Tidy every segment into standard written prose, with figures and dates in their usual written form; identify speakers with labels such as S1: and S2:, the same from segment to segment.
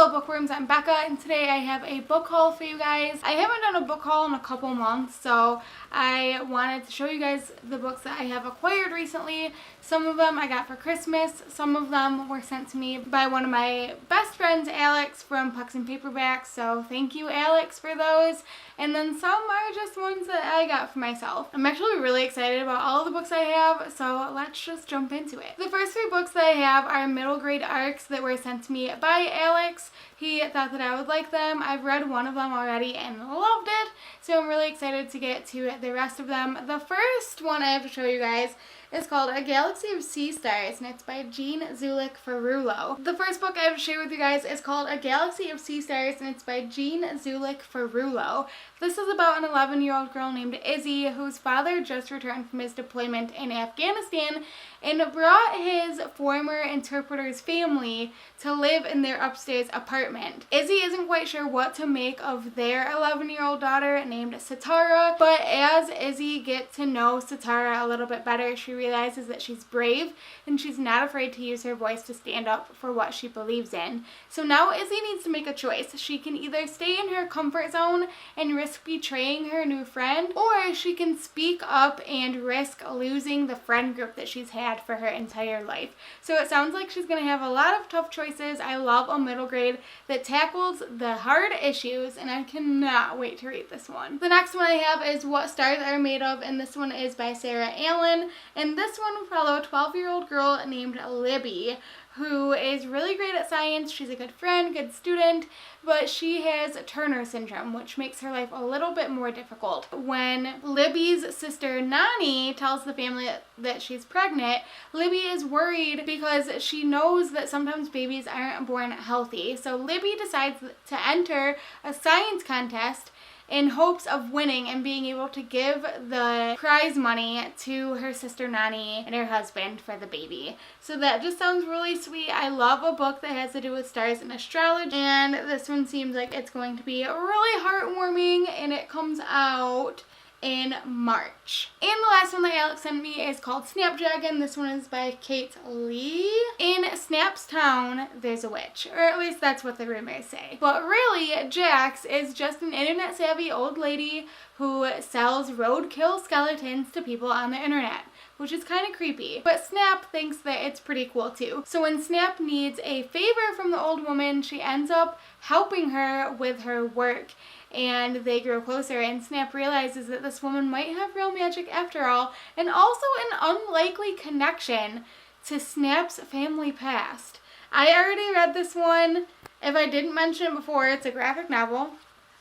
S1: Hello bookworms, I'm Becca, and today I have a book haul for you guys. I haven't done a book haul in a couple months, so I wanted to show you guys the books that I have acquired recently. Some of them I got for Christmas, some of them were sent to me by one of my best friends, Alex, from Pucks and Paperbacks, so thank you, Alex, for those. And then some are just ones that I got for myself. I'm actually really excited about all of the books I have, so let's just jump into it. The first three books that I have are middle grade arcs that were sent to me by Alex. He thought that I would like them. I've read one of them already and loved it, so I'm really excited to get to the rest of them. The first one I have to show you guys is called A Galaxy of Sea Stars, and it's by Jean Zulik Ferrulo. The first book I have to share with you guys is called A Galaxy of Sea Stars, and it's by Jean Zulik Ferrulo. This is about an 11-year-old girl named Izzy whose father just returned from his deployment in Afghanistan and brought his former interpreter's family to live in their upstairs apartment. Izzy isn't quite sure what to make of their 11-year-old daughter named Satara, but as Izzy gets to know Satara a little bit better, she realizes that she's brave and she's not afraid to use her voice to stand up for what she believes in. So now Izzy needs to make a choice. She can either stay in her comfort zone and risk betraying her new friend, or she can speak up and risk losing the friend group that she's had for her entire life. So it sounds like she's going to have a lot of tough choices. I love a middle grade that tackles the hard issues, and I cannot wait to read this one. The next one I have is What Stars Are Made Of, and this one is by Sarah Allen, and this one will follow a 12-year-old girl named Libby who is really great at science. She's a good friend, good student, but she has Turner syndrome, which makes her life a little bit more difficult. When Libby's sister Nani tells the family that she's pregnant, Libby is worried because she knows that sometimes babies aren't born healthy. So Libby decides to enter a science contest in hopes of winning and being able to give the prize money to her sister Nani and her husband for the baby. So that just sounds really sweet. I love a book that has to do with stars and astrology, and this one seems like it's going to be really heartwarming, and it comes out in March. And the last one that Alex sent me is called Snapdragon. This one is by Kate Lee. In Snap's town, there's a witch, or at least that's what the rumors say. But really, Jax is just an internet-savvy old lady who sells roadkill skeletons to people on the internet, which is kind of creepy. But Snap thinks that it's pretty cool too. So when Snap needs a favor from the old woman, she ends up helping her with her work, and they grow closer, and Snap realizes that this woman might have real magic after all, and also an unlikely connection to Snap's family past. I already read this one. If I didn't mention it before, it's a graphic novel.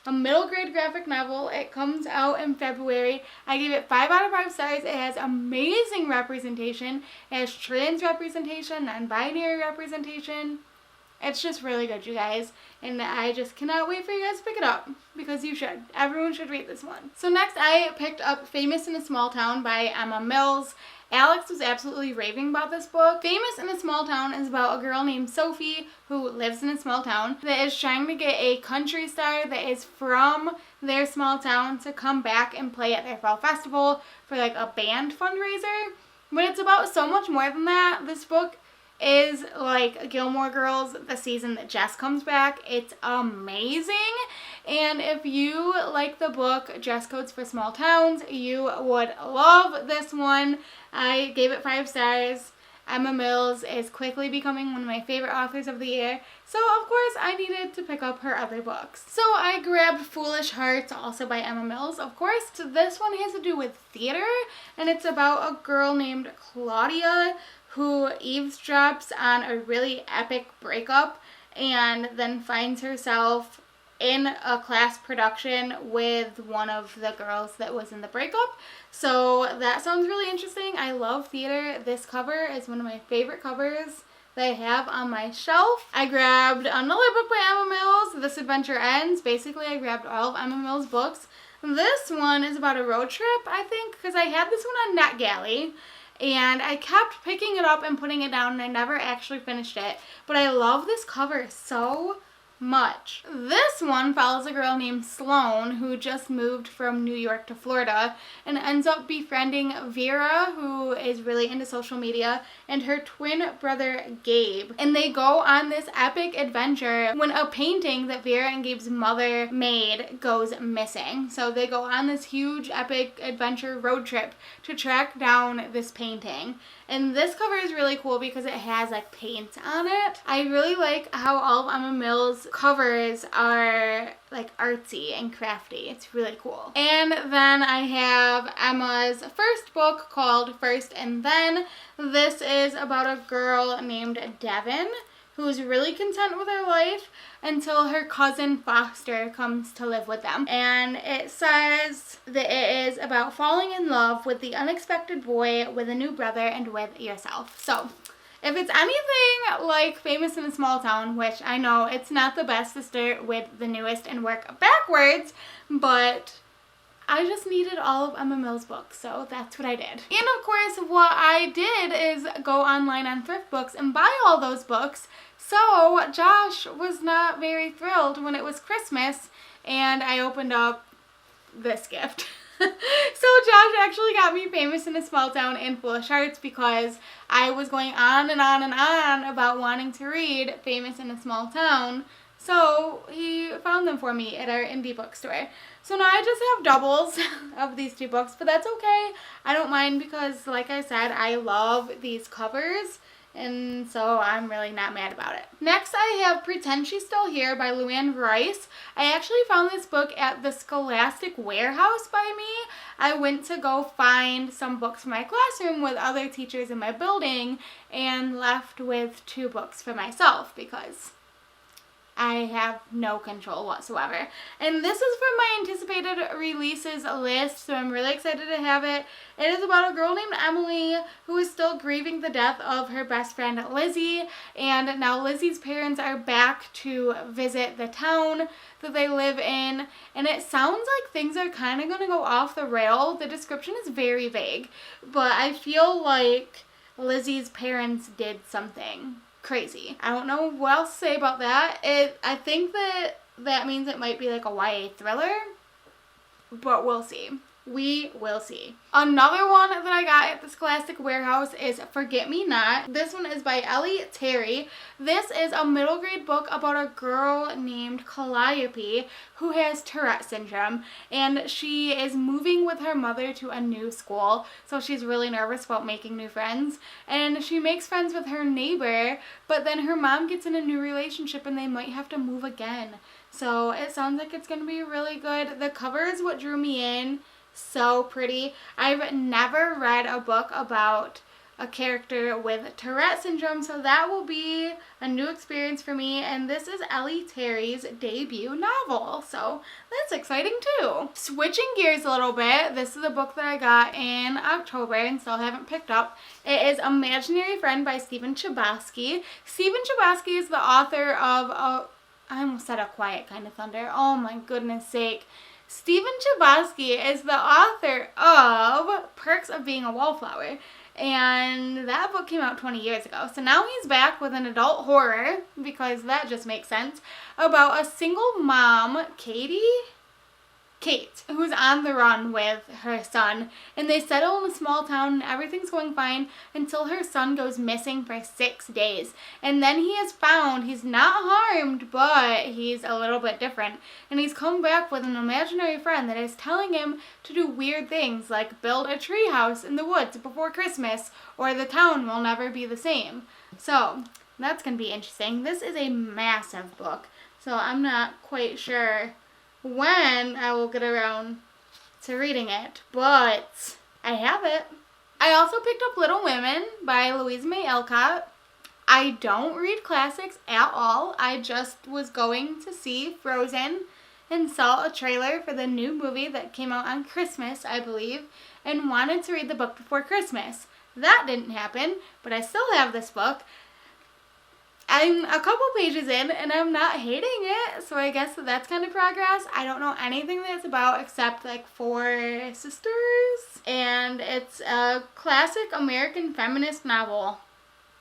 S1: A middle grade graphic novel. It comes out in February. I gave it 5 out of 5 stars. It has amazing representation. It has trans representation, non-binary representation. It's just really good, you guys, and I just cannot wait for you guys to pick it up, because you should. Everyone should read this one. So next I picked up Famous in a Small Town by Emma Mills. Alex was absolutely raving about this book. Famous in a Small Town is about a girl named Sophie who lives in a small town that is trying to get a country star that is from their small town to come back and play at their fall festival for like a band fundraiser. But it's about so much more than that. This book is like Gilmore Girls, the season that Jess comes back. It's amazing. And if you like the book Dress Codes for Small Towns, you would love this one. I gave it 5 stars. Emma Mills is quickly becoming one of my favorite authors of the year, so of course I needed to pick up her other books. So I grabbed Foolish Hearts, also by Emma Mills, of course. So this one has to do with theater, and it's about a girl named Claudia who eavesdrops on a really epic breakup and then finds herself in a class production with one of the girls that was in the breakup. So that sounds really interesting. I love theater. This cover is one of my favorite covers that I have on my shelf. I grabbed another book by Emma Mills, This Adventure Ends. Basically, I grabbed all of Emma Mills' books. This one is about a road trip, I think, because I had this one on NetGalley, and I kept picking it up and putting it down, and I never actually finished it. But I love this cover so much. This one follows a girl named Sloane who just moved from New York to Florida and ends up befriending Vera, who is really into social media, and her twin brother Gabe. And they go on this epic adventure when a painting that Vera and Gabe's mother made goes missing. So they go on this huge epic adventure road trip to track down this painting. And this cover is really cool because it has like paint on it. I really like how all of Emma Mills' covers are like artsy and crafty. It's really cool. And then I have Emma's first book called First and Then. This is about a girl named Devin who's really content with her life until her cousin Foster comes to live with them. And it says that it is about falling in love with the unexpected boy, with a new brother, and with yourself. So if it's anything like Famous in a Small Town, which I know it's not the best to start with the newest and work backwards, but I just needed all of Emma Mills' books, so that's what I did. And of course, what I did is go online on Thrift Books and buy all those books. So Josh was not very thrilled when it was Christmas and I opened up this gift. So Josh actually got me Famous in a Small Town and Foolish Hearts because I was going on and on and on about wanting to read Famous in a Small Town. So he found them for me at our indie bookstore. So now I just have doubles of these two books, but that's okay. I don't mind because, like I said, I love these covers, and so I'm really not mad about it. Next, I have Pretend She's Still Here by Luann Rice. I actually found this book at the Scholastic Warehouse by me. I went to go find some books for my classroom with other teachers in my building and left with 2 books for myself because I have no control whatsoever. And this is from my anticipated releases list, so I'm really excited to have it. It is about a girl named Emily who is still grieving the death of her best friend Lizzie, and now Lizzie's parents are back to visit the town that they live in, and it sounds like things are kind of going to go off the rail. The description is very vague, but I feel like Lizzie's parents did something crazy. I don't know what else to say about that. I think that means it might be like a YA thriller, but we'll see. We will see. Another one that I got at the Scholastic Warehouse is Forget Me Not. This one is by Ellie Terry. This is a middle grade book about a girl named Calliope who has Tourette syndrome, and she is moving with her mother to a new school, so she's really nervous about making new friends, and she makes friends with her neighbor, but then her mom gets in a new relationship and they might have to move again. So it sounds like it's going to be really good. The cover is what drew me in. So pretty. I've never read a book about a character with Tourette syndrome, so that will be a new experience for me, and this is Ellie Terry's debut novel, so that's exciting too. Switching gears a little bit, this is a book that I got in October and still haven't picked up. It is Imaginary Friend by Stephen Chbosky. Stephen Chbosky is the author of I almost said A Quiet Kind of Thunder. Oh my goodness sake. Stephen Chbosky is the author of Perks of Being a Wallflower, and that book came out 20 years ago. So now he's back with an adult horror, because that just makes sense, about a single mom, Kate, who's on the run with her son, and they settle in a small town and everything's going fine until her son goes missing for 6 days. And then he is found. He's not harmed, but he's a little bit different. And he's come back with an imaginary friend that is telling him to do weird things like build a tree house in the woods before Christmas, or the town will never be the same. So that's going to be interesting. This is a massive book, so I'm not quite sure when I will get around to reading it, but I have it. I also picked up Little Women by Louisa May Alcott. I don't read classics at all. I just was going to see Frozen and saw a trailer for the new movie that came out on Christmas, I believe, and wanted to read the book before Christmas. That didn't happen, but I still have this book. I'm a couple pages in and I'm not hating it, so I guess that's kind of progress. I don't know anything that it's about except like 4 sisters, and it's a classic American feminist novel.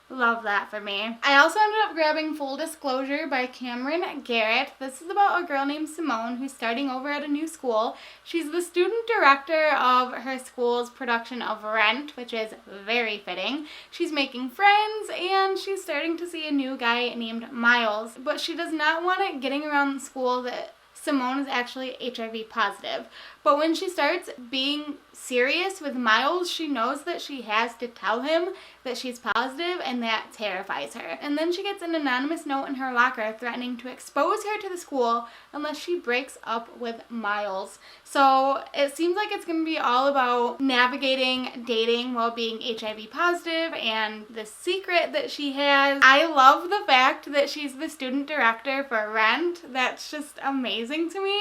S1: Love that for me. I also ended up grabbing Full Disclosure by Cameron Garrett. This is about a girl named Simone who's starting over at a new school. She's the student director of her school's production of Rent, which is very fitting. She's making friends and she's starting to see a new guy named Miles, but she does not want it getting around the school that Simone is actually HIV positive. But when she starts being serious with Miles, she knows that she has to tell him that she's positive, and that terrifies her. And then she gets an anonymous note in her locker threatening to expose her to the school unless she breaks up with Miles. So it seems like it's going to be all about navigating dating while being HIV positive and the secret that she has. I love the fact that she's the student director for Rent. That's just amazing to me.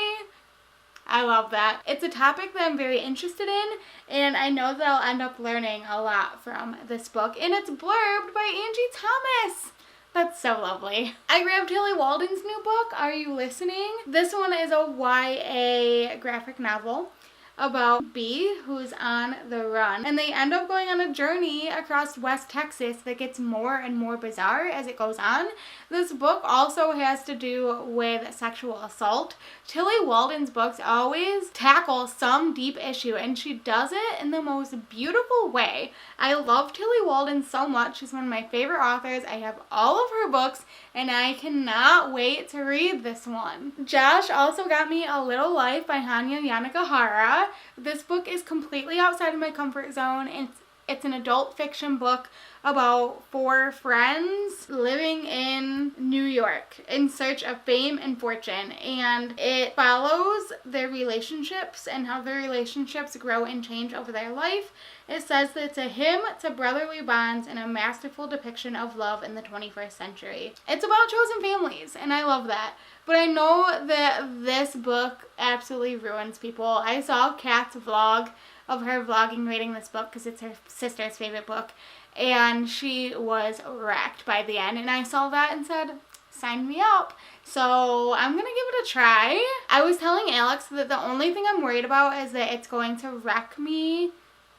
S1: I love that. It's a topic that I'm very interested in, and I know that I'll end up learning a lot from this book. And it's blurbed by Angie Thomas. That's so lovely. I grabbed Tilly Walden's new book, Are You Listening? This one is a YA graphic novel about Bee, who's on the run, and they end up going on a journey across West Texas that gets more and more bizarre as it goes on. This book also has to do with sexual assault. Tilly Walden's books always tackle some deep issue, and she does it in the most beautiful way. I love Tilly Walden so much. She's one of my favorite authors. I have all of her books, and I cannot wait to read this one. Josh also got me A Little Life by Hanya Yanagihara. This book is completely outside of my comfort zone. It's an adult fiction book about 4 friends living in New York in search of fame and fortune, and it follows their relationships and how their relationships grow and change over their life. It says that it's a hymn to brotherly bonds and a masterful depiction of love in the 21st century. It's about chosen families, and I love that. But I know that this book absolutely ruins people. I saw Kat's vlog of her vlogging reading this book because it's her sister's favorite book, and she was wrecked by the end. And I saw that and said, sign me up. So I'm going to give it a try. I was telling Alex that the only thing I'm worried about is that it's going to wreck me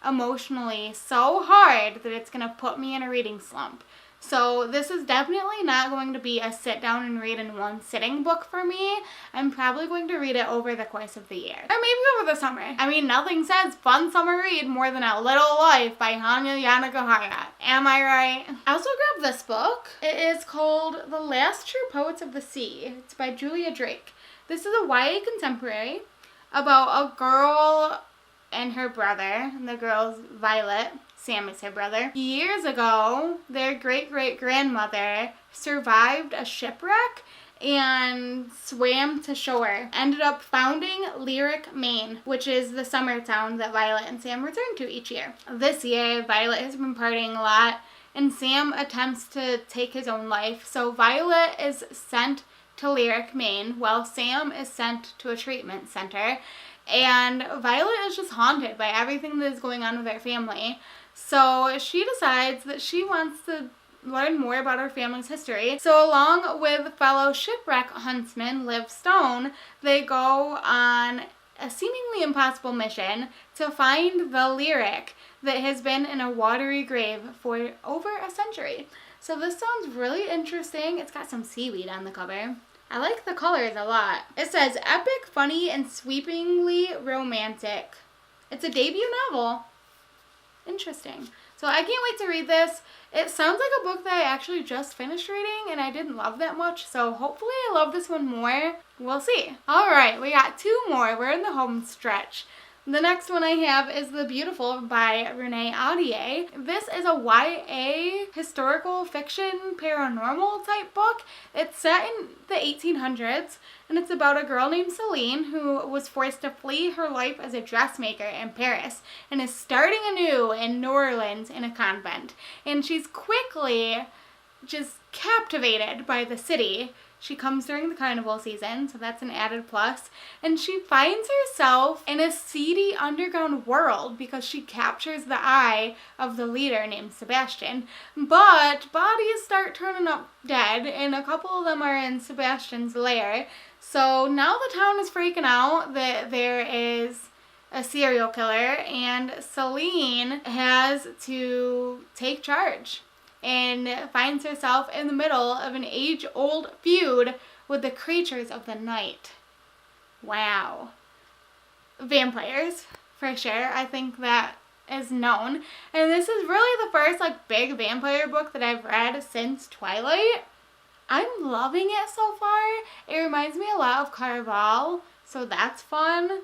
S1: emotionally so hard that it's going to put me in a reading slump. So this is definitely not going to be a sit down and read in one sitting book for me. I'm probably going to read it over the course of the year. Or maybe over the summer. I mean, nothing says fun summer read more than A Little Life by Hanya Yanagihara. Am I right? I also grabbed this book. It is called The Last True Poets of the Sea. It's by Julia Drake. This is a YA contemporary about a girl and her brother. And the girl's Violet. Sam is her brother. Years ago, their great-great-grandmother survived a shipwreck and swam to shore. Ended up founding Lyric, Maine, which is the summer town that Violet and Sam return to each year. This year, Violet has been partying a lot, and Sam attempts to take his own life. So Violet is sent to Lyric, Maine, while Sam is sent to a treatment center. And Violet is just haunted by everything that is going on with her family. So she decides that she wants to learn more about her family's history. So along with fellow shipwreck huntsman Liv Stone, they go on a seemingly impossible mission to find the Lyric that has been in a watery grave for over a century. So this sounds really interesting. It's got some seaweed on the cover. I like the colors a lot. It says, epic, funny, and sweepingly romantic. It's a debut novel. Interesting. So I can't wait to read this. It sounds like a book that I actually just finished reading and I didn't love that much. So hopefully I love this one more. We'll see. Alright, we got 2 more. We're in the home stretch. The next one I have is The Beautiful by Renee Oda. This is a YA historical fiction paranormal type book. It's set in the 1800s, and it's about a girl named Celine who was forced to flee her life as a dressmaker in Paris and is starting anew in New Orleans in a convent. And she's quickly just captivated by the city. She comes during the carnival season, so that's an added plus. And she finds herself in a seedy underground world because she captures the eye of the leader named Sebastian. But bodies start turning up dead, and a couple of them are in Sebastian's lair. So now the town is freaking out that there is a serial killer, and Celine has to take charge. and finds herself in the middle of an age-old feud with the creatures of the night. Wow. Vampires, for sure. I think that is known. And this is really the first like big vampire book that I've read since Twilight. I'm loving it so far. It reminds me a lot of Caraval, so that's fun.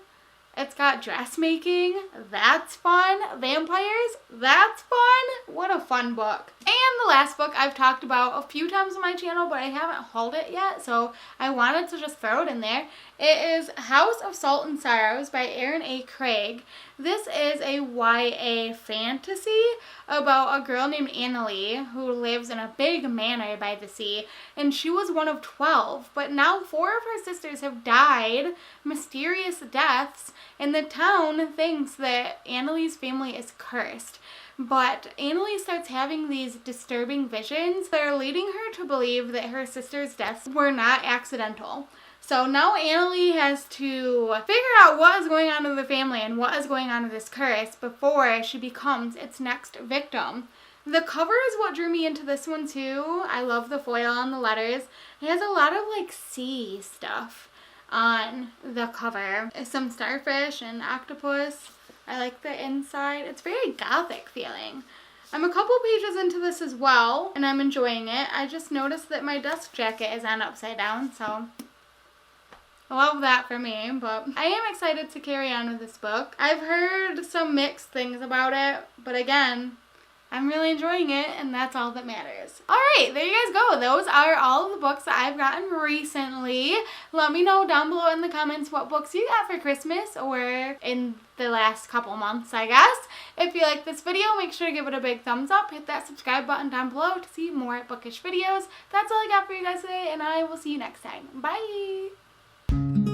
S1: It's got dressmaking, that's fun. Vampires, that's fun. What a fun book. And the last book I've talked about a few times on my channel, but I haven't hauled it yet, so I wanted to just throw it in there. It is House of Salt and Sorrows by Erin A. Craig. This is a YA fantasy about a girl named Annalie who lives in a big manor by the sea, and she was one of 12, but now 4 of her sisters have died, mysterious deaths, and the town thinks that Annalie's family is cursed. But Annalie starts having these disturbing visions that are leading her to believe that her sisters' deaths were not accidental. So now Annalie has to figure out what is going on in the family and what is going on with this curse before she becomes its next victim. The cover is what drew me into this one too. I love the foil on the letters. It has a lot of like sea stuff on the cover. Some starfish and octopus. I like the inside. It's very gothic feeling. I'm a couple pages into this as well, and I'm enjoying it. I just noticed that my desk jacket is on upside down, so I love that for me, but I am excited to carry on with this book. I've heard some mixed things about it, but again, I'm really enjoying it, and that's all that matters. Alright, there you guys go. Those are all of the books that I've gotten recently. Let me know down below in the comments what books you got for Christmas or in the last couple months, I guess. If you like this video, make sure to give it a big thumbs up. Hit that subscribe button down below to see more bookish videos. That's all I got for you guys today, and I will see you next time. Bye!